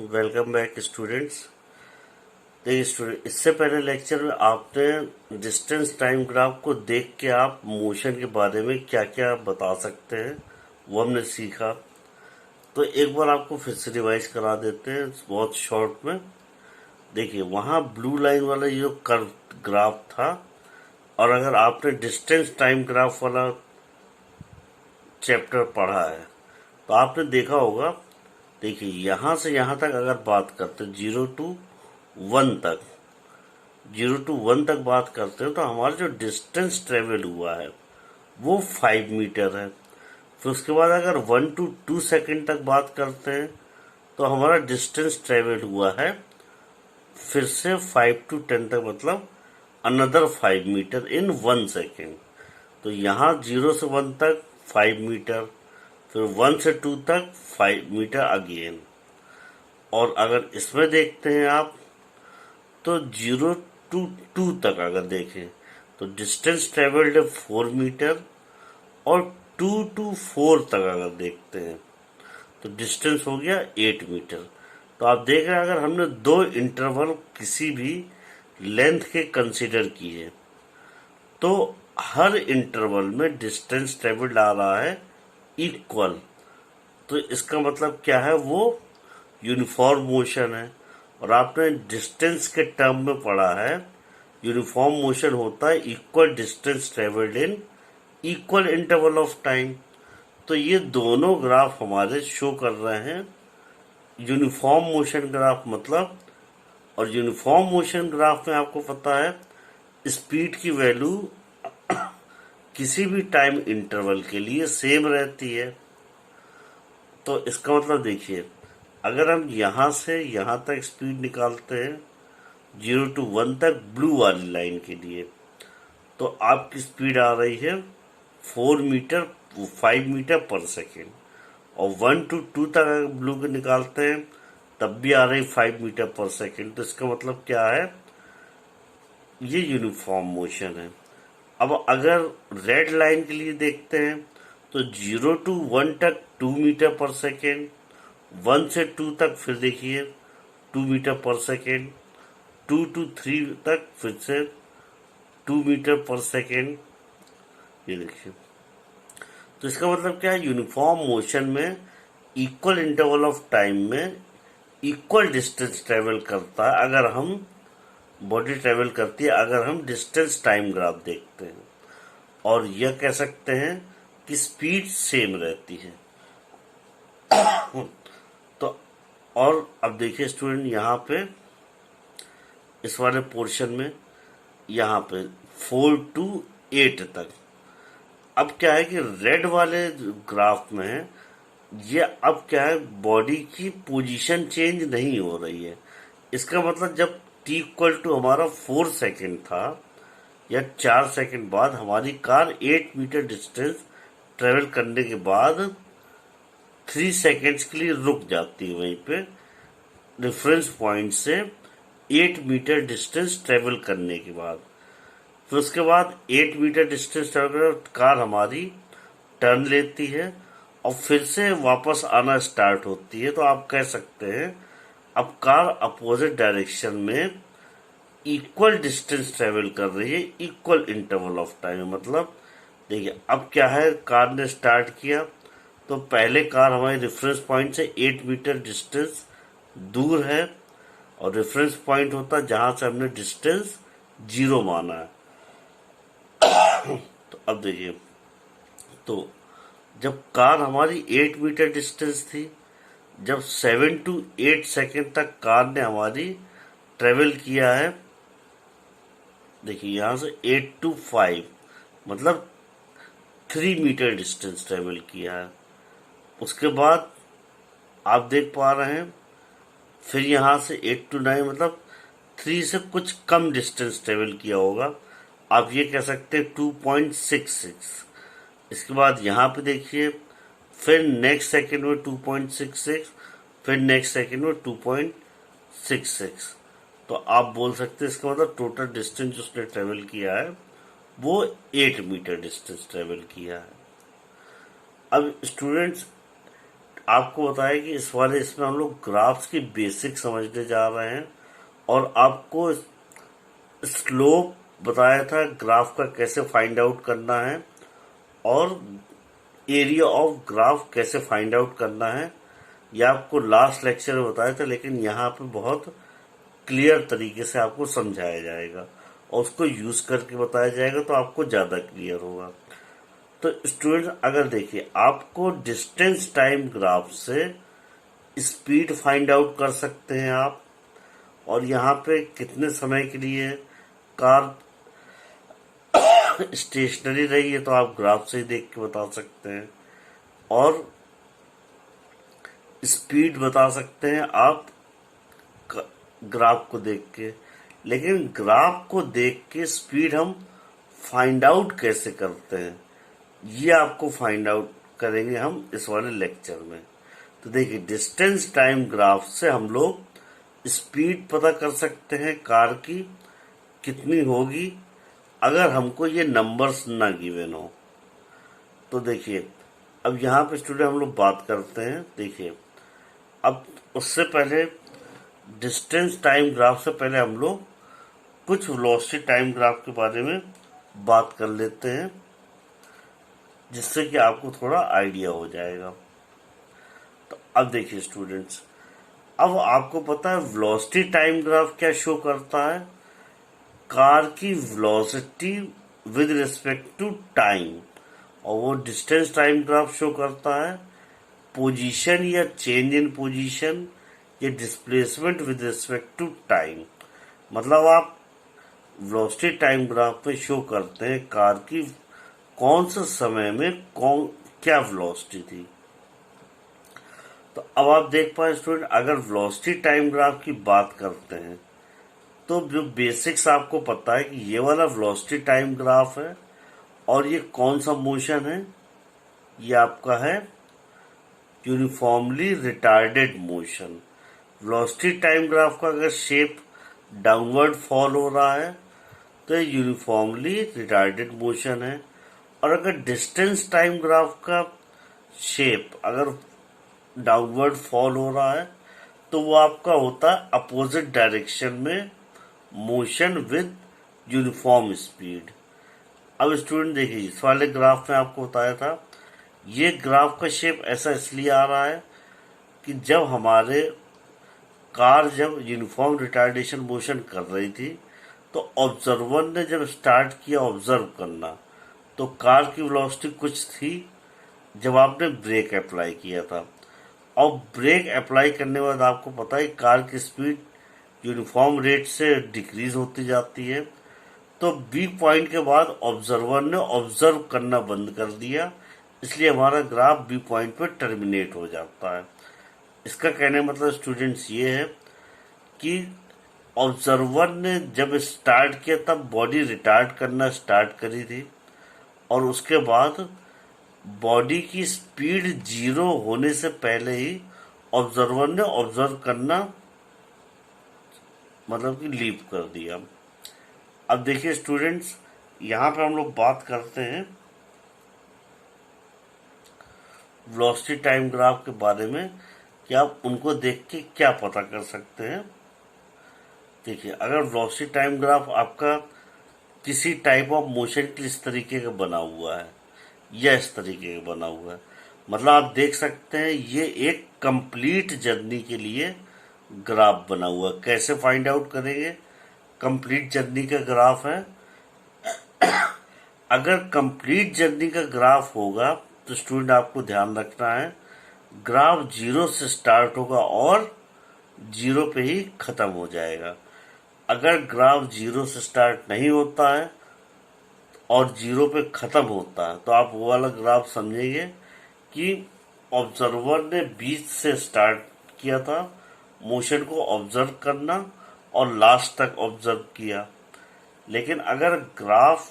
Welcome back students. देखिए student, इससे पहले लेक्चर में आपने डिस्टेंस टाइम ग्राफ को देख के आप मोशन के बारे में क्या क्या बता सकते हैं वो हमने सीखा। तो एक बार आपको फिर से रिवाइज करा देते हैं बहुत शॉर्ट में। देखिए वहाँ ब्लू लाइन वाला जो कर्व ग्राफ था, और अगर आपने डिस्टेंस टाइम ग्राफ वाला चैप्टर पढ़ा है तो आपने देखा होगा। देखिए यहाँ से यहाँ तक अगर बात करते हैं 0 to 1 तक बात करते हैं तो हमारा जो डिस्टेंस ट्रेवल हुआ है वो 5 मीटर है। फिर उसके बाद अगर 1 to 2 सेकेंड तक बात करते हैं तो हमारा डिस्टेंस ट्रेवल हुआ है फिर से 5 to 10 तक, मतलब अनदर 5 मीटर इन 1 सेकेंड। तो यहाँ 0 से 1 तक 5 मीटर, फिर 1 से 2 तक 5 मीटर अगेन। और अगर इसमें देखते हैं आप तो 0 to 2 तक अगर देखें तो डिस्टेंस ट्रेवल्ड है 4 मीटर, और 2 to 4 तक अगर देखते हैं तो डिस्टेंस हो गया 8 मीटर। तो आप देख रहे हैं अगर हमने दो इंटरवल किसी भी लेंथ के कंसीडर किए तो हर इंटरवल में डिस्टेंस ट्रेवल्ड आ रहा है इक्वल। तो इसका मतलब क्या है, वो यूनिफॉर्म मोशन है। और आपने डिस्टेंस के टर्म में पढ़ा है यूनिफॉर्म मोशन होता है equal distance travelled in equal interval of time. तो ये दोनों ग्राफ हमारे शो कर रहे हैं यूनिफॉर्म मोशन ग्राफ मतलब। और यूनिफॉर्म मोशन ग्राफ में आपको पता है स्पीड की वैल्यू किसी भी टाइम इंटरवल के लिए सेम रहती है। तो इसका मतलब देखिए, अगर हम यहाँ से यहाँ तक स्पीड निकालते हैं 0 to 1 तक ब्लू वाली लाइन के लिए, तो आपकी स्पीड आ रही है 4 मीटर 5 मीटर पर सेकेंड। और 1 to 2 तक अगर ब्लू को निकालते हैं तब भी आ रही 5 मीटर पर सेकेंड। तो इसका मतलब क्या है, ये यूनिफॉर्म मोशन है। अब अगर रेड लाइन के लिए देखते हैं तो 0 to 1 तक 2 मीटर पर सेकेंड, 1 से 2 तक फिर देखिए 2 मीटर पर सेकेंड, 2 to 3 तक फिर से 2 मीटर पर सेकेंड। ये देखिए, तो इसका मतलब क्या है, यूनिफॉर्म मोशन में इक्वल इंटरवल ऑफ टाइम में इक्वल डिस्टेंस ट्रेवल करता है। अगर हम बॉडी ट्रेवल करती है अगर हम डिस्टेंस टाइम ग्राफ देखते हैं, और यह कह सकते हैं कि स्पीड सेम रहती है। तो और अब देखिए स्टूडेंट, यहाँ पे इस वाले पोर्शन में यहाँ पे 4 to 8 तक। अब क्या है कि रेड वाले ग्राफ में ये अब क्या है, बॉडी की पोजीशन चेंज नहीं हो रही है। इसका मतलब जब t इक्वल टू हमारा 4 सेकेंड था या 4 सेकेंड बाद हमारी कार 8 मीटर डिस्टेंस ट्रेवल करने के बाद 3 सेकेंड्स के लिए रुक जाती है वहीं पे रेफरेंस पॉइंट से 8 मीटर डिस्टेंस ट्रेवल करने के बाद। फिर उसके बाद 8 मीटर डिस्टेंस ट्रेवल कर कार हमारी टर्न लेती है और फिर से वापस आना स्टार्ट होती है। तो आप कह सकते हैं अब कार अपोजिट डायरेक्शन में इक्वल डिस्टेंस ट्रेवल कर रही है इक्वल इंटरवल ऑफ टाइम। मतलब देखिए अब क्या है, कार ने स्टार्ट किया तो पहले कार हमारे रेफरेंस पॉइंट से 8 मीटर डिस्टेंस दूर है, और रेफरेंस पॉइंट होता है जहां से हमने डिस्टेंस 0 माना है। तो अब देखिए, तो जब कार हमारी 8 मीटर डिस्टेंस थी, जब 7 to 8 सेकेंड तक कार ने हमारी ट्रेवल किया है, देखिए यहाँ से 8 to 5 मतलब 3 मीटर डिस्टेंस ट्रेवल किया है। उसके बाद आप देख पा रहे हैं फिर यहाँ से 8 to 9 मतलब 3 से कुछ कम डिस्टेंस ट्रेवल किया होगा। आप ये कह सकते हैं 2.66। इसके बाद यहाँ पे देखिए फिर नेक्स्ट सेकंड में 2.66, फिर नेक्स्ट सेकंड में 2.66। तो आप बोल सकते हैं इसका मतलब टोटल डिस्टेंस उसने ट्रेवल किया है वो 8 मीटर डिस्टेंस ट्रेवल किया है। अब स्टूडेंट्स आपको बताया कि इसमें हम लोग ग्राफ्स की बेसिक समझने जा रहे हैं, और आपको स्लोप बताया था ग्राफ का कैसे फाइंड आउट करना है, और एरिया ऑफ ग्राफ कैसे फाइंड आउट करना है। यह आपको लास्ट लेक्चर में बताया था, लेकिन यहाँ पे बहुत क्लियर तरीके से आपको समझाया जाएगा और उसको यूज करके बताया जाएगा, तो आपको ज़्यादा क्लियर होगा। तो स्टूडेंट अगर देखिए, आपको डिस्टेंस टाइम ग्राफ से स्पीड फाइंड आउट कर सकते हैं आप, और यहाँ पे कितने समय के लिए कार स्टेशनरी रही है तो आप ग्राफ से ही देख के बता सकते हैं, और स्पीड बता सकते हैं आप ग्राफ को देख के। लेकिन ग्राफ को देख के स्पीड हम फाइंड आउट कैसे करते हैं, ये आपको फाइंड आउट करेंगे हम इस वाले लेक्चर में। तो देखिए, डिस्टेंस टाइम ग्राफ से हम लोग स्पीड पता कर सकते हैं कार की कितनी होगी, अगर हमको ये नंबर्स ना गिवन हो। तो देखिए, अब यहाँ पे स्टूडेंट हम लोग बात करते हैं। देखिए, अब उससे पहले डिस्टेंस टाइम ग्राफ से पहले हम लोग कुछ वेलोसिटी टाइम ग्राफ के बारे में बात कर लेते हैं, जिससे कि आपको थोड़ा आइडिया हो जाएगा। तो अब देखिए स्टूडेंट्स, अब आपको पता है वेलोसिटी टाइम ग्राफ क्या शो करता है, कार की velocity with respect to time, और वो डिस्टेंस टाइम ग्राफ शो करता है पोजीशन या चेंज इन पोजीशन या displacement with respect to time. मतलब आप वेलोसिटी टाइम ग्राफ में शो करते हैं कार की कौन से समय में क्या वेलोसिटी थी। तो अब आप देख पाए स्टूडेंट, अगर वेलोसिटी टाइम ग्राफ की बात करते हैं तो जो बेसिक्स आपको पता है कि ये वाला वेलोसिटी टाइम ग्राफ है, और ये कौन सा मोशन है, ये आपका है uniformly retarded motion. Velocity time graph का अगर शेप डाउनवर्ड फॉल हो रहा है तो ये यूनिफॉर्मली रिटार्डेड मोशन है, और अगर डिस्टेंस टाइम ग्राफ का शेप अगर डाउनवर्ड फॉल हो रहा है तो वो आपका होता है अपोजिट डायरेक्शन में मोशन विद यूनिफॉर्म स्पीड। अब स्टूडेंट देखिए, इस वाले ग्राफ में आपको बताया था, ये ग्राफ का शेप ऐसा इसलिए आ रहा है कि जब हमारे कार जब यूनिफॉर्म रिटार्डेशन मोशन कर रही थी, तो ऑब्जर्वर ने जब स्टार्ट किया ऑब्जर्व करना, तो कार की वेलोसिटी कुछ थी जब आपने ब्रेक अप्लाई किया था, और ब्रेक अप्लाई करने के बाद आपको पता है कार की स्पीड यूनिफॉर्म रेट से डिक्रीज होती जाती है। तो बी पॉइंट के बाद ऑब्जर्वर ने ऑब्जर्व करना बंद कर दिया, इसलिए हमारा ग्राफ बी पॉइंट पर टर्मिनेट हो जाता है। इसका कहने मतलब स्टूडेंट्स ये है कि ऑब्जर्वर ने जब स्टार्ट किया तब बॉडी रिटार्ड करना स्टार्ट करी थी, और उसके बाद बॉडी की स्पीड 0 होने से पहले ही ऑब्जर्वर ने ऑब्जर्व करना मतलब कि लीव कर दिया। अब देखिए स्टूडेंट्स, यहाँ पे हम लोग बात करते हैं वेलोसिटी टाइम ग्राफ के बारे में कि आप उनको देख के क्या पता कर सकते हैं। देखिए, अगर वेलोसिटी टाइम ग्राफ आपका किसी टाइप ऑफ मोशन के इस तरीके का बना हुआ है या इस तरीके का बना हुआ है, मतलब आप देख सकते हैं ये एक कंप्लीट जर्नी के लिए ग्राफ बना हुआ है। कैसे फाइंड आउट करेंगे, कंप्लीट जर्नी का ग्राफ है। अगर कंप्लीट जर्नी का ग्राफ होगा तो स्टूडेंट आपको ध्यान रखना है, ग्राफ 0 से स्टार्ट होगा और 0 पे ही खत्म हो जाएगा। अगर ग्राफ 0 से स्टार्ट नहीं होता है और 0 पे खत्म होता है तो आप वो वाला ग्राफ समझेंगे कि ऑब्जर्वर ने बीच से स्टार्ट किया था मोशन को ऑब्जर्व करना और लास्ट तक ऑब्जर्व किया। लेकिन अगर ग्राफ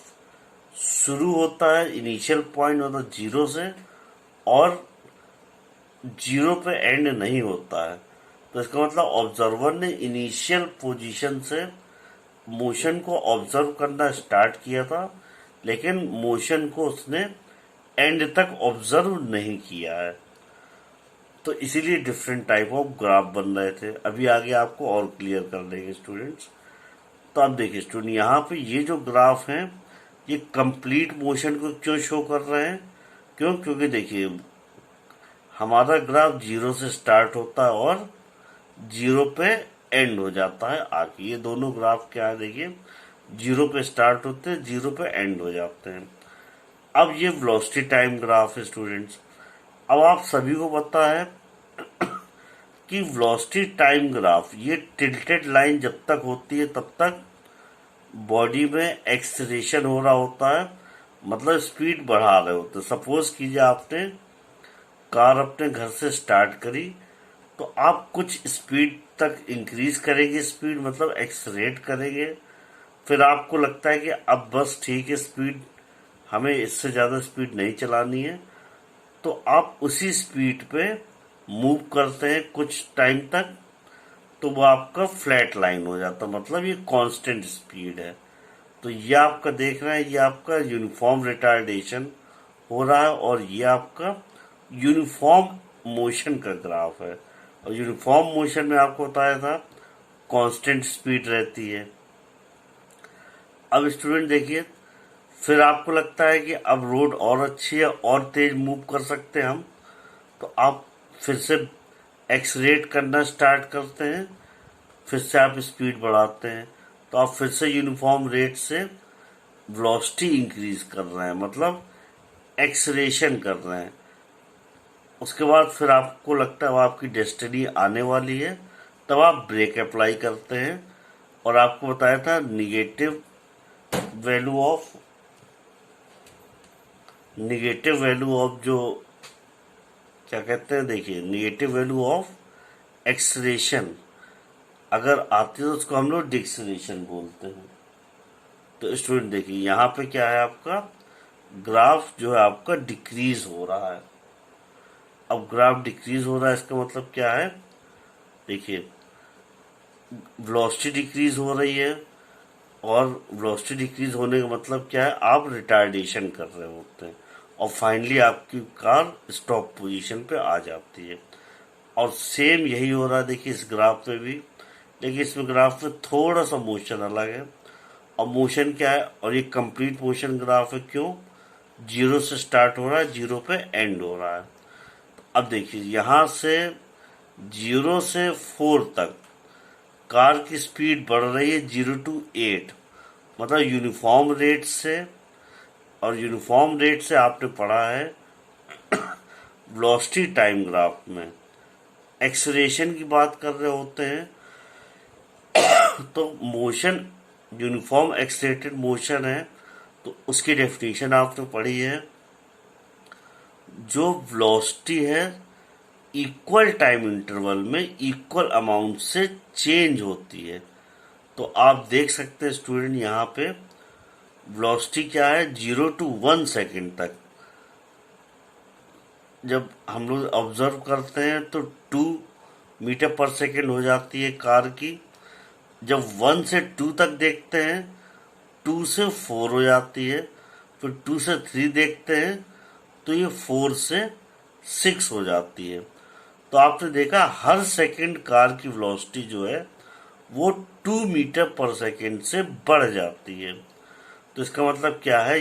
शुरू होता है इनिशियल पॉइंट मतलब 0 से और 0 पे एंड नहीं होता है, तो इसका मतलब ऑब्जर्वर ने इनिशियल पोजीशन से मोशन को ऑब्जर्व करना स्टार्ट किया था, लेकिन मोशन को उसने एंड तक ऑब्जर्व नहीं किया है। तो इसीलिए डिफरेंट टाइप ऑफ ग्राफ बन रहे थे। अभी आगे आपको और क्लियर कर देंगे स्टूडेंट्स। तो अब देखिए स्टूडेंट, यहाँ पे ये जो ग्राफ हैं ये कंप्लीट मोशन को क्यों शो कर रहे हैं? क्यों? क्योंकि देखिए हमारा ग्राफ जीरो से स्टार्ट होता है और जीरो पे एंड हो जाता है आगे। ये दोनों ग्राफ क्या है देखिए, जीरो पे स्टार्ट होते हैं, जीरो पे एंड हो जाते हैं। अब ये वेलोसिटी टाइम ग्राफ है स्टूडेंट्स। अब आप सभी को पता है कि वेलोसिटी टाइम ग्राफ, ये टिल्टेड लाइन जब तक होती है तब तक बॉडी में एक्सलेरेशन हो रहा होता है, मतलब स्पीड बढ़ा रहे होते हैं। सपोज कीजिए आपने कार अपने घर से स्टार्ट करी, तो आप कुछ स्पीड तक इंक्रीज करेंगे, स्पीड मतलब एक्सलेरेट करेंगे, फिर आपको लगता है कि अब बस ठीक है, स्पीड हमें इससे ज़्यादा स्पीड नहीं चलानी है, तो आप उसी स्पीड पे मूव करते हैं कुछ टाइम तक, तो वो आपका फ्लैट लाइन हो जाता है, मतलब ये कांस्टेंट स्पीड है। तो ये आपका देख रहे हैं, ये आपका यूनिफॉर्म रिटार्डेशन हो रहा है और ये आपका यूनिफॉर्म मोशन का ग्राफ है। और यूनिफॉर्म मोशन में आपको बताया था कांस्टेंट स्पीड रहती है। अब स्टूडेंट देखिए, फिर आपको लगता है कि अब रोड और अच्छी है और तेज मूव कर सकते हैं हम, तो आप फिर से एक्सलेरेट करना स्टार्ट करते हैं, फिर से आप स्पीड बढ़ाते हैं, तो आप फिर से यूनिफॉर्म रेट से वेलोसिटी इंक्रीज कर रहे हैं, मतलब एक्सलेरेशन कर रहे हैं। उसके बाद फिर आपको लगता है आपकी डेस्टिनी आने वाली है, तब आप ब्रेक अप्लाई करते हैं। और आपको बताया था निगेटिव वैल्यू ऑफ जो क्या कहते हैं, देखिए निगेटिव वैल्यू ऑफ एक्सलेरेशन अगर आती है तो उसको हम लोग डिक्सलेरेशन बोलते हैं। तो स्टूडेंट देखिए यहाँ पे क्या है, आपका ग्राफ जो है आपका डिक्रीज हो रहा है। अब ग्राफ डिक्रीज हो रहा है, इसका मतलब क्या है, देखिए वेलोसिटी डिक्रीज हो रही है, और वेलोसिटी डिक्रीज होने का मतलब क्या है, आप रिटार्डेशन कर रहे होते हैं और फाइनली आपकी कार स्टॉप पोजीशन पे आ जाती है। और सेम यही हो रहा है देखिए इस ग्राफ पे भी, लेकिन इसमें ग्राफ में थोड़ा सा मोशन अलग है। और मोशन क्या है, और ये कंप्लीट मोशन ग्राफ है, क्यों? जीरो से स्टार्ट हो रहा है, जीरो पे एंड हो रहा है। अब देखिए यहाँ से जीरो से 4 तक कार की स्पीड बढ़ रही है 0 to 8, मतलब यूनिफॉर्म रेट से। और यूनिफॉर्म रेट से आपने पढ़ा है वेलोसिटी टाइम ग्राफ में एक्सलेरेशन की बात कर रहे होते हैं, तो मोशन यूनिफॉर्म एक्सलेटेड मोशन है, तो उसकी डेफिनेशन आपने पढ़ी है, जो वेलोसिटी है इक्वल टाइम इंटरवल में इक्वल अमाउंट से चेंज होती है। तो आप देख सकते हैं स्टूडेंट यहाँ पे वेलोसिटी क्या है, 0 to 1 सेकेंड तक जब हम लोग ऑब्जर्व करते हैं तो 2 मीटर पर सेकेंड हो जाती है कार की। जब 1 से 2 तक देखते हैं 2 से 4 हो जाती है, फिर 2 से 3 देखते हैं तो ये 4 से 6 हो जाती है। तो आपने देखा हर सेकंड कार की वेलोसिटी जो है वो 2 मीटर पर सेकंड से बढ़ जाती है। तो इसका मतलब क्या है,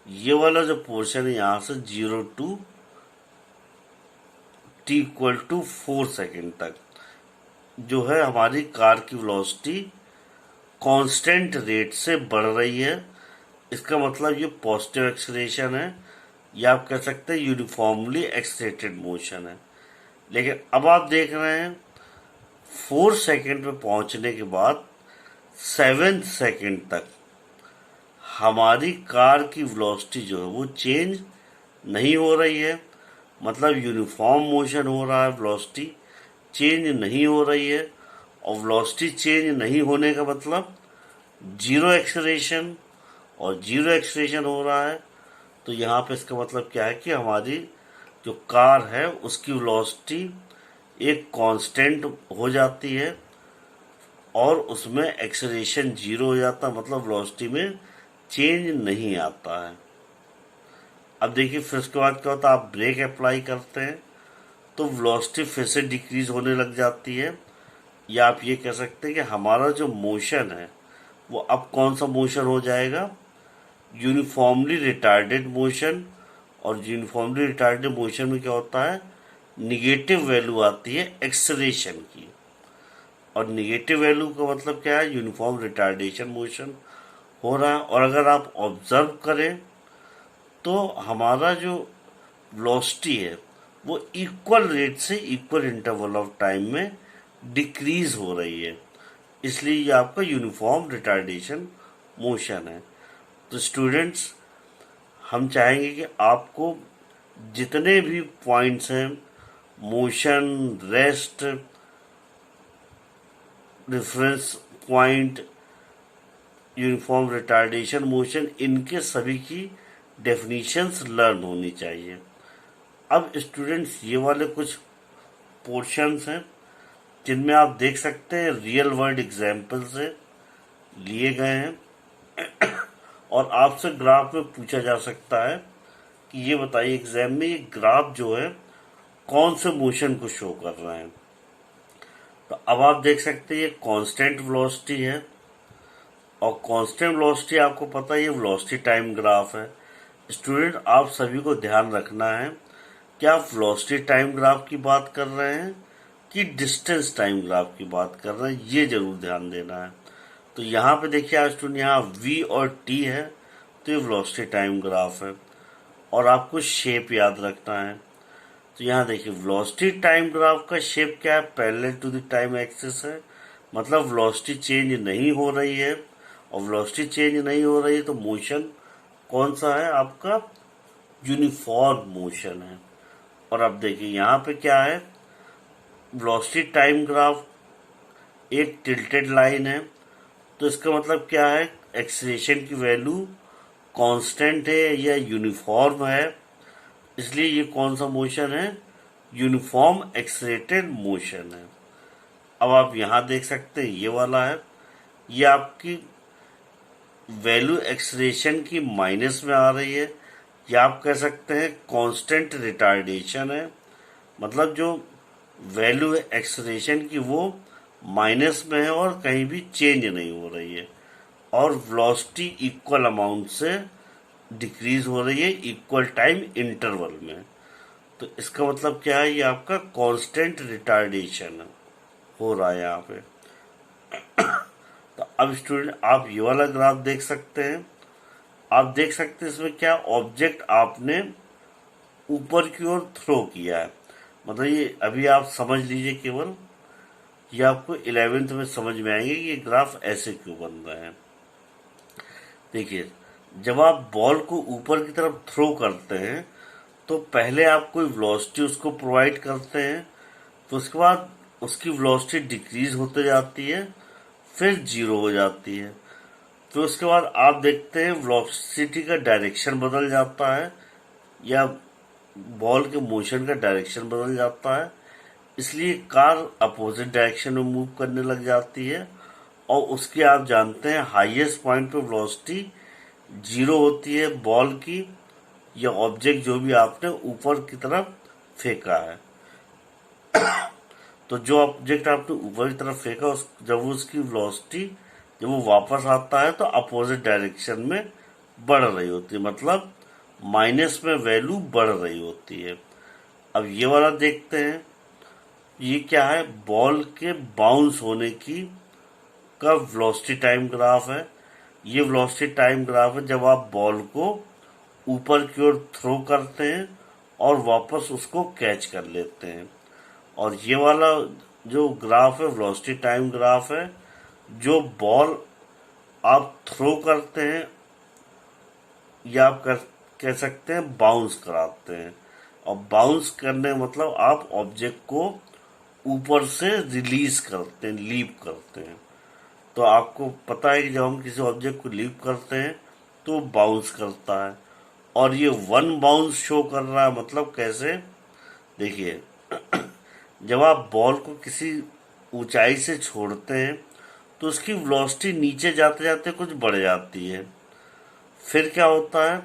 ये वाला जो पोर्शन है यहाँ से 0 to t equal to 4 second तक जो है हमारी कार की वेलोसिटी कांस्टेंट रेट से बढ़ रही है। इसका मतलब ये पॉजिटिव एक्सलेरेशन है, या आप कह सकते हैं यूनिफॉर्मली एक्सलेटेड मोशन है। लेकिन अब आप देख रहे हैं 4 सेकेंड पे पहुंचने के बाद 7 सेकेंड तक हमारी कार की वेलोसिटी जो है वो चेंज नहीं हो रही है, मतलब यूनिफॉर्म मोशन हो रहा है, वेलोसिटी चेंज नहीं हो रही है। और वेलोसिटी चेंज नहीं होने का मतलब जीरो एक्सलेरेशन, और जीरो एक्सलेरेशन हो रहा है, तो यहाँ पे इसका मतलब क्या है कि हमारी जो कार है उसकी वेलोसिटी एक कांस्टेंट हो जाती है और उसमें एक्सलेरेशन जीरो हो जाता है, मतलब वेलोसिटी में चेंज नहीं आता है। अब देखिए फिर उसके बाद क्या होता है, आप ब्रेक अप्लाई करते हैं तो वेलोसिटी फिर से डिक्रीज होने लग जाती है। या आप ये कह सकते हैं कि हमारा जो मोशन है वो अब कौन सा मोशन हो जाएगा, यूनिफॉर्मली रिटार्डेड मोशन। और यूनिफॉर्मली रिटार्डेड मोशन में क्या होता है, निगेटिव वैल्यू आती है एक्सेलरेशन की। और निगेटिव वैल्यू का मतलब क्या है, यूनिफॉर्म रिटार्डेशन मोशन हो रहा है। और अगर आप ऑब्जर्व करें तो हमारा जो वेलोसिटी है वो इक्वल रेट से इक्वल इंटरवल ऑफ टाइम में डिक्रीज हो रही है, इसलिए ये आपका यूनिफॉर्म रिटार्डेशन मोशन है। तो स्टूडेंट्स, हम चाहेंगे कि आपको जितने भी पॉइंट्स हैं, motion, rest, reference point, uniform retardation motion, इनके सभी की डेफिनेशंस लर्न होनी चाहिए। अब स्टूडेंट्स, ये वाले कुछ पोर्शंस हैं जिनमें आप देख सकते हैं रियल वर्ल्ड एग्जाम्पल से लिए गए हैं। और आपसे ग्राफ में पूछा जा सकता है कि ये बताइए एग्जाम में, ये ग्राफ जो है कौन से मोशन को शो कर रहे हैं। तो अब आप देख सकते हैं ये कांस्टेंट वेलोसिटी है, और कांस्टेंट वेलोसिटी आपको पता है ये वेलोसिटी टाइम ग्राफ है। स्टूडेंट, आप सभी को ध्यान रखना है कि आप वेलोसिटी टाइम ग्राफ की बात कर रहे हैं कि डिस्टेंस टाइम ग्राफ की बात कर रहे हैं, ये जरूर ध्यान देना है। तो यहाँ पे देखिए आज स्टूडेंट, यहाँ v और t है तो ये वेलोसिटी टाइम ग्राफ है। और आपको शेप याद रखना है। तो यहाँ देखिए वेलोसिटी टाइम ग्राफ का शेप क्या है, parallel to the time axis है, मतलब वेलोसिटी चेंज नहीं हो रही है। और वेलोसिटी चेंज नहीं हो रही है तो मोशन कौन सा है आपका, यूनिफॉर्म मोशन है। और अब देखिए यहाँ पे क्या है, वेलोसिटी टाइम ग्राफ एक टिल्टेड लाइन है, तो इसका मतलब क्या है, एक्सीलरेशन की वैल्यू कांस्टेंट है या यूनिफॉर्म है, इसलिए ये कौन सा मोशन है, यूनिफॉर्म एक्सीलरेटेड मोशन है। अब आप यहाँ देख सकते हैं ये वाला है, ये आपकी वैल्यू एक्सीलरेशन की माइनस में आ रही है, या आप कह सकते हैं कांस्टेंट रिटार्डेशन है, मतलब जो वैल्यू है एक्सीलरेशन की वो माइनस में है और कहीं भी चेंज नहीं हो रही है। और वेलोसिटी इक्वल अमाउंट से डिक्रीज हो रही है इक्वल टाइम इंटरवल में। तो इसका मतलब क्या है, ये आपका कांस्टेंट रिटार्डेशन हो रहा है यहाँ पे। तो अब स्टूडेंट, आप ये वाला ग्राफ देख सकते हैं। आप देख सकते हैं इसमें क्या, ऑब्जेक्ट आपने ऊपर की ओर थ्रो किया है, मतलब ये अभी आप समझ लीजिए केवल, ये आपको 11th में समझ में आएंगे कि ये ग्राफ ऐसे क्यों बन रहे हैं। देखिए, जब आप बॉल को ऊपर की तरफ थ्रो करते हैं तो पहले आप कोई वेलोसिटी उसको प्रोवाइड करते हैं, तो उसके बाद उसकी वेलोसिटी डिक्रीज होते जाती है, फिर जीरो हो जाती है। फिर उसके बाद आप देखते हैं वेलोसिटी का डायरेक्शन बदल जाता है, या बॉल के मोशन का डायरेक्शन बदल जाता है, इसलिए कार अपोजिट डायरेक्शन में मूव करने लग जाती है। और उसकी आप जानते हैं हाईएस्ट पॉइंट पे वेलोसिटी जीरो होती है बॉल की, या ऑब्जेक्ट जो भी आपने ऊपर की तरफ फेंका है। तो जो ऑब्जेक्ट आपने ऊपर की तरफ फेंका, जब उसकी वेलोसिटी जब वो वापस आता है तो अपोजिट डायरेक्शन में बढ़ रही होती है, मतलब माइनस में वैल्यू बढ़ रही होती है। अब ये वाला देखते हैं, ये क्या है, बॉल के बाउंस होने की का वेलोसिटी टाइम ग्राफ है। ये वेलोसिटी टाइम ग्राफ है जब आप बॉल को ऊपर की ओर थ्रो करते हैं और वापस उसको कैच कर लेते हैं। और ये वाला जो ग्राफ है वेलोसिटी टाइम ग्राफ है, जो बॉल आप थ्रो करते हैं या आप कह सकते हैं बाउंस कराते हैं। और बाउंस करने मतलब आप ऑब्जेक्ट को ऊपर से रिलीज करते हैं, लीप करते हैं। तो आपको पता है कि जब हम किसी ऑब्जेक्ट को लीप करते हैं तो बाउंस करता है, और ये वन बाउंस शो कर रहा है, मतलब कैसे, देखिए जब आप बॉल को किसी ऊंचाई से छोड़ते हैं तो उसकी वेलोसिटी नीचे जाते जाते कुछ बढ़ जाती है, फिर क्या होता है,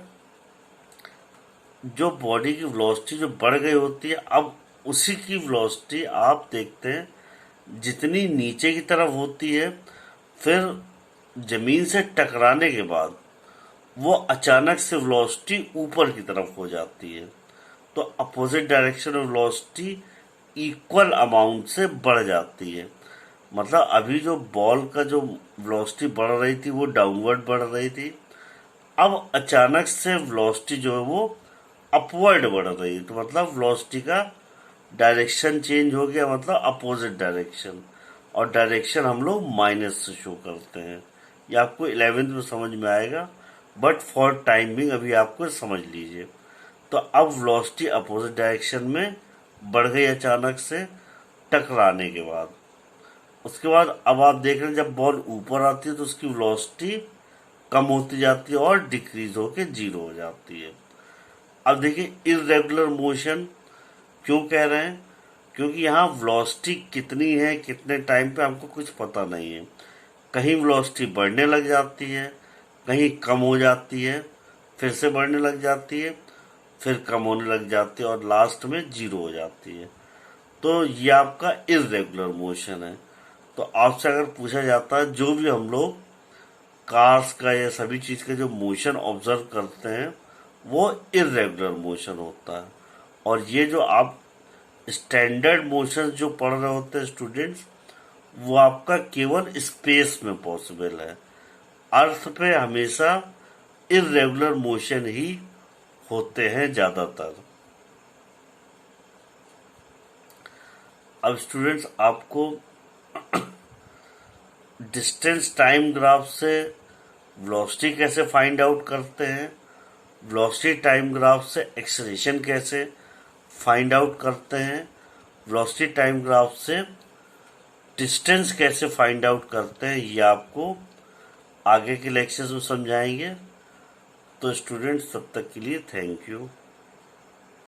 जो बॉडी की वेलोसिटी जो बढ़ गई होती है, अब उसी की वेलोसिटी आप देखते हैं जितनी नीचे की तरफ होती है, फिर जमीन से टकराने के बाद वो अचानक से वेलोसिटी ऊपर की तरफ हो जाती है। तो अपोजिट डायरेक्शन में वेलोसिटी इक्वल अमाउंट से बढ़ जाती है। मतलब अभी जो बॉल का जो वेलोसिटी बढ़ रही थी वो डाउनवर्ड बढ़ रही थी, अब अचानक से वेलोसिटी जो है वो अपवर्ड बढ़ रही है। तो मतलब वेलोसिटी का डायरेक्शन चेंज हो गया, मतलब अपोजिट डायरेक्शन। और डायरेक्शन हम लोग माइनस से शो करते हैं। ये आपको 11th में समझ में आएगा, बट फॉर टाइमिंग अभी आपको समझ लीजिए। तो अब वेलोसिटी अपोजिट डायरेक्शन में बढ़ गई अचानक से टकराने के बाद। उसके बाद अब आप देख रहे हैं जब बॉल ऊपर आती है तो उसकी वेलोसिटी कम होती जाती है और डिक्रीज होकर जीरो हो जाती है। अब देखिए इरेगुलर मोशन क्यों कह रहे हैं, क्योंकि यहाँ वेलोसिटी कितनी है कितने टाइम पे हमको कुछ पता नहीं है। कहीं वेलोसिटी बढ़ने लग जाती है, कहीं कम हो जाती है, फिर से बढ़ने लग जाती है, फिर कम होने लग जाती है और लास्ट में जीरो हो जाती है। तो ये आपका इरेगुलर मोशन है। तो आपसे अगर पूछा जाता है जो भी हम लोग कार्स का या सभी चीज का जो मोशन ऑब्जर्व करते हैं वो इरेगुलर मोशन होता है। और ये जो आप स्टैंडर्ड मोशन जो पढ़ रहे होते हैं स्टूडेंट्स, वो आपका केवल स्पेस में पॉसिबल है। अर्थ पे हमेशा इरेगुलर मोशन ही होते हैं ज्यादातर। अब स्टूडेंट्स आपको डिस्टेंस टाइम ग्राफ से वेलोसिटी कैसे फाइंड आउट करते हैं, वेलोसिटी टाइम ग्राफ से एक्सेलरेशन कैसे फाइंड आउट करते हैं, वेलोसिटी टाइम ग्राफ से डिस्टेंस कैसे फाइंड आउट करते हैं, ये आपको आगे के लेक्चर्स में समझाएंगे। तो स्टूडेंट्स तब तक के लिए थैंक यू।